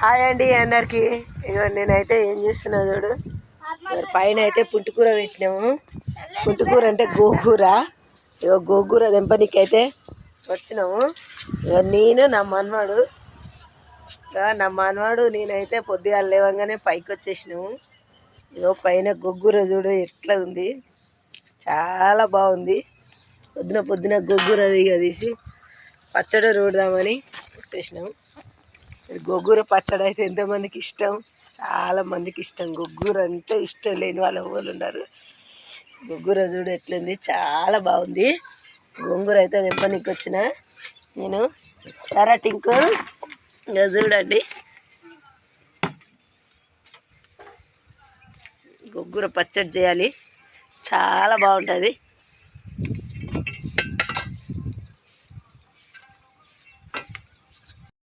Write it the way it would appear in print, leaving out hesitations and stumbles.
Hi అండి అందరికి. ఇక నేనైతే ఏం చేస్తున్నా చూడు, పైన అయితే పుంటికూర పెట్టినాము. పుంటికూర అంటే గోకూర. ఇక గోకూర దెంపనికైతే వచ్చినాము. ఇక నేను నా మనవాడు నేనైతే పొద్దుగాల లేవగానే పైకి వచ్చేసినాము. ఇక పైన గొగ్గుర చూడు ఎట్లా ఉంది, చాలా బాగుంది. పొద్దున గొగ్గుర తీసి పచ్చడి రూడదామని వచ్చేసినాము. గొగ్గుర పచ్చడి అయితే ఎంతమందికి ఇష్టం, చాలా మందికి ఇష్టం. గొగ్గుర అంటే ఇష్టం లేని వాళ్ళు ఎవరు ఉన్నారు. గొగ్గుర చూడు ఎట్లుంది, చాలా బాగుంది. గొంగూర అయితే వెంపనికి వచ్చిన నేను టింకు. ఇంకా చూడండి, గొగ్గుర పచ్చడి చేయాలి, చాలా బాగుంటుంది.